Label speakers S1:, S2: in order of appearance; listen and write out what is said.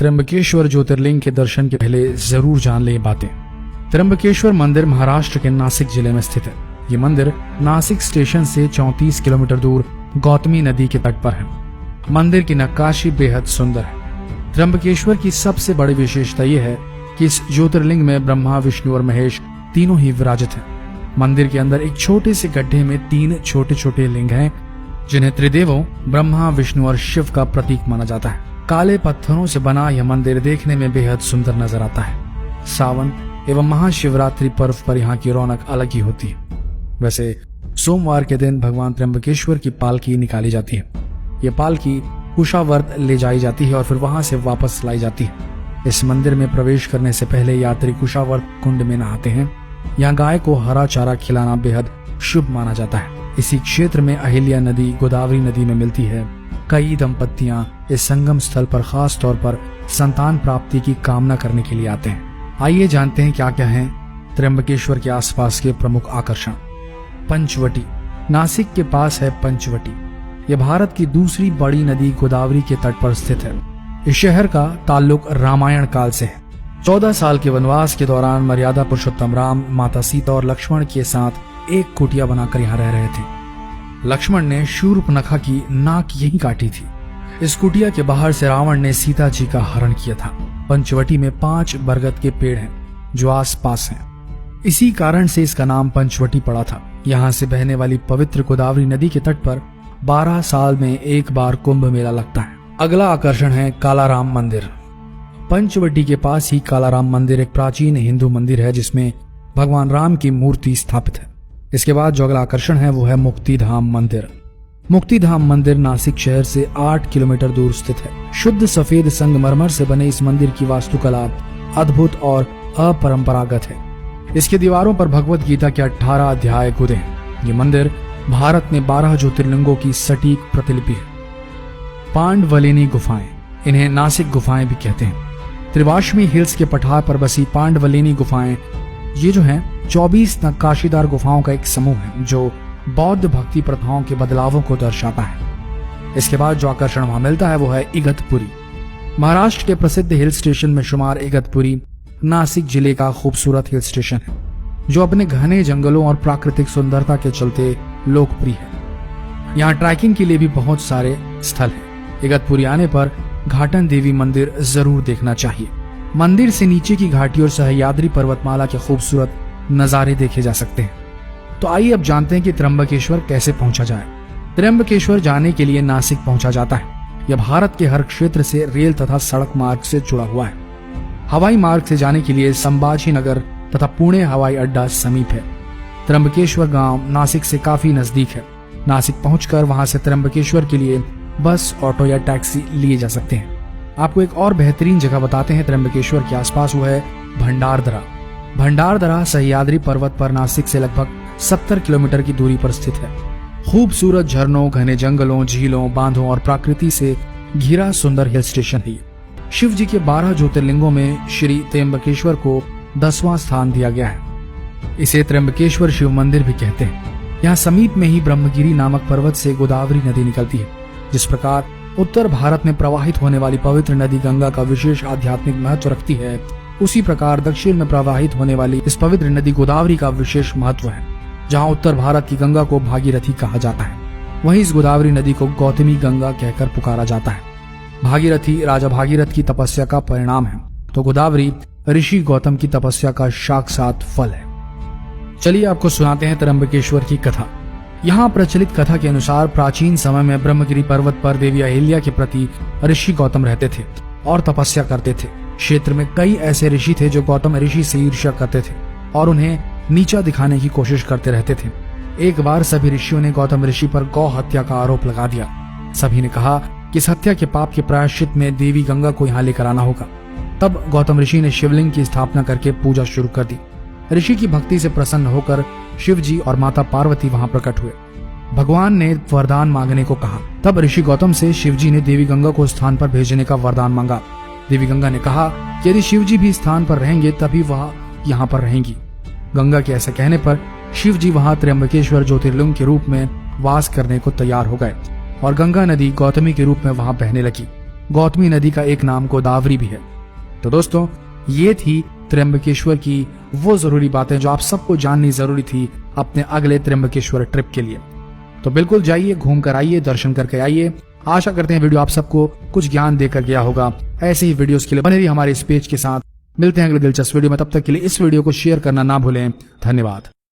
S1: त्र्यंबकेश्वर ज्योतिर्लिंग के दर्शन के पहले जरूर जान ले ये बातें। त्र्यंबकेश्वर मंदिर महाराष्ट्र के नासिक जिले में स्थित है। ये मंदिर नासिक स्टेशन से 34 किलोमीटर दूर गौतमी नदी के तट पर है। मंदिर की नक्काशी बेहद सुंदर है। त्र्यंबकेश्वर की सबसे बड़ी विशेषता यह है कि इस ज्योतिर्लिंग में ब्रह्मा, विष्णु और महेश तीनों ही विराजित हैं। मंदिर के अंदर एक छोटे से गड्ढे में 3 छोटे छोटे लिंग हैं, जिन्हें त्रिदेवों ब्रह्मा, विष्णु और शिव का प्रतीक माना जाता है। काले पत्थरों से बना यह मंदिर देखने में बेहद सुंदर नजर आता है। सावन एवं महाशिवरात्रि पर्व पर यहाँ की रौनक अलग ही होती है। वैसे सोमवार के दिन भगवान त्र्यंबकेश्वर की पालकी निकाली जाती है। ये पालकी कुशावर्त ले जाई जाती है और फिर वहां से वापस लाई जाती है। इस मंदिर में प्रवेश करने से पहले यात्री कुशावर्त कुंड में नहाते हैं। यहाँ गाय को हरा चारा खिलाना बेहद शुभ माना जाता है। इसी क्षेत्र में अहिल्या नदी गोदावरी नदी में मिलती है। कई दंपतियां इस संगम स्थल पर खास तौर पर संतान प्राप्ति की कामना करने के लिए आते हैं। आइए जानते हैं क्या क्या है त्र्यंबकेश्वर के आसपास के प्रमुख आकर्षण। पंचवटी। नासिक के पास है पंचवटी। यह भारत की दूसरी बड़ी नदी गोदावरी के तट पर स्थित है। इस शहर का ताल्लुक रामायण काल से है। 14 साल के वनवास के दौरान मर्यादा पुरुषोत्तम राम, माता सीता और लक्ष्मण के साथ एक कुटिया बनाकर यहाँ रह रहे थे। लक्ष्मण ने शूर्पणखा की नाक यहीं काटी थी। इस कुटिया के बाहर से रावण ने सीता जी का हरण किया था। पंचवटी में 5 बरगद के पेड़ हैं जो आस पास हैं। इसी कारण से इसका नाम पंचवटी पड़ा था। यहाँ से बहने वाली पवित्र गोदावरी नदी के तट पर 12 साल में एक बार कुंभ मेला लगता है। अगला आकर्षण है कालाराम मंदिर। पंचवटी के पास ही कालाराम मंदिर एक प्राचीन हिंदू मंदिर है जिसमें भगवान राम की मूर्ति स्थापित है। इसके बाद जो अगला आकर्षण है वो है मुक्तिधाम मंदिर। मुक्तिधाम मंदिर नासिक शहर से 8 किलोमीटर दूर स्थित है। शुद्ध सफेद संगमरमर से बने इस मंदिर की वास्तुकला अद्भुत और अपरंपरागत है। इसके दीवारों पर भगवत गीता के 18 अध्याय खुदे हैं। ये मंदिर भारत में 12 ज्योतिर्लिंगों की सटीक प्रतिलिपि है। पांडवलिनी गुफाएं, इन्हें नासिक गुफाएं भी कहते हैं। त्रिवाश्मी हिल्स के पठार पर बसी पांडवलिनी गुफाएं, ये जो हैं 24 नक्काशीदार गुफाओं का एक समूह है जो बौद्ध भक्ति प्रथाओं के बदलावों को दर्शाता है। इसके बाद जो आकर्षण वहां मिलता है वो है इगतपुरी। महाराष्ट्र के प्रसिद्ध हिल स्टेशन में शुमार इगतपुरी नासिक जिले का खूबसूरत हिल स्टेशन है जो अपने घने जंगलों और प्राकृतिक सुंदरता के चलते लोकप्रिय है। यहाँ ट्रैकिंग के लिए भी बहुत सारे स्थल हैं। इगतपुरी आने पर घाटन देवी मंदिर जरूर देखना चाहिए। मंदिर से नीचे की घाटी और सह्याद्री पर्वतमाला के खूबसूरत नजारे देखे जा सकते हैं। तो आइए अब जानते हैं कि त्र्यंबकेश्वर कैसे पहुंचा जाए। त्र्यंबकेश्वर जाने के लिए नासिक पहुंचा जाता है। यह भारत के हर क्षेत्र से रेल तथा सड़क मार्ग से जुड़ा हुआ है। हवाई मार्ग से जाने के लिए संभाजी नगर तथा पुणे हवाई अड्डा समीप है। त्र्यंबकेश्वर गांव नासिक से काफी नजदीक है। नासिक पहुंचकर वहां से त्र्यंबकेश्वर के लिए बस, ऑटो या टैक्सी लिए जा सकते हैं। आपको एक और बेहतरीन जगह बताते हैं त्र्यंबकेश्वर के आसपास, वो है भंडारदरा। भंडारदरा सह्याद्री पर्वत पर नासिक से लगभग 70 किलोमीटर की दूरी पर स्थित है। खूबसूरत झरनों, घने जंगलों, झीलों, बांधों और प्रकृति से घिरा सुंदर हिल स्टेशन है। शिव जी के 12 ज्योतिर्लिंगों में श्री त्र्यंबकेश्वर को 10वां स्थान दिया गया है। इसे त्र्यंबकेश्वर शिव मंदिर भी कहते हैं। यहाँ समीप में ही ब्रह्मगिरी नामक पर्वत से गोदावरी नदी निकलती है। जिस प्रकार उत्तर भारत में प्रवाहित होने वाली पवित्र नदी गंगा का विशेष आध्यात्मिक महत्व रखती है, उसी प्रकार दक्षिण में प्रवाहित होने वाली इस पवित्र नदी गोदावरी का विशेष महत्व है। जहाँ उत्तर भारत की गंगा को भागीरथी कहा जाता है, वहीं इस गोदावरी नदी को गौतमी गंगा कहकर पुकारा जाता है। भागीरथी राजा भागीरथ की तपस्या का परिणाम है, तो गोदावरी ऋषि गौतम की तपस्या का साक्षात फल है। चलिए आपको सुनाते हैं त्र्यंबकेश्वर की कथा। यहाँ प्रचलित कथा के अनुसार प्राचीन समय में ब्रह्मगिरी पर्वत पर देवी अहिल्या के प्रति ऋषि गौतम रहते थे और तपस्या करते थे। क्षेत्र में कई ऐसे ऋषि थे जो गौतम ऋषि से ईर्ष्या करते थे और उन्हें नीचा दिखाने की कोशिश करते रहते थे। एक बार सभी ऋषियों ने गौतम ऋषि पर गौ हत्या का आरोप लगा दिया। सभी ने कहा कि इस हत्या के पाप के प्रायश्चित में देवी गंगा को यहाँ लेकर आना होगा। तब गौतम ऋषि ने शिवलिंग की स्थापना करके पूजा शुरू कर दी। ऋषि की भक्ति से प्रसन्न होकर शिव जी और माता पार्वती वहां प्रकट हुए। भगवान ने वरदान मांगने को कहा। तब ऋषि गौतम से शिव जी ने देवी गंगा को स्थान पर भेजने का वरदान मांगा। देवी गंगा ने कहा कि यदि शिव जी भी स्थान पर रहेंगे तभी वह यहाँ पर रहेंगी। गंगा के ऐसा कहने पर शिव जी वहां त्र्यंबकेश्वर ज्योतिर्लिंग के रूप में वास करने को तैयार हो गए और गंगा नदी गौतमी के रूप में वहां बहने लगी। गौतमी नदी का एक नाम गोदावरी भी है। तो दोस्तों, ये थी त्र्यंबकेश्वर की वो जरूरी बातें जो आप सबको जाननी जरूरी थी अपने अगले त्र्यंबकेश्वर ट्रिप के लिए। तो बिल्कुल जाइए, घूम कर आइए, दर्शन करके आइए। आशा करते हैं वीडियो आप सबको कुछ ज्ञान देकर गया होगा। ऐसे ही वीडियोस के लिए बने रहिए हमारे इस पेज के साथ। मिलते हैं अगले दिलचस्प वीडियो में, तब तक के लिए इस वीडियो को शेयर करना ना भूलें। धन्यवाद।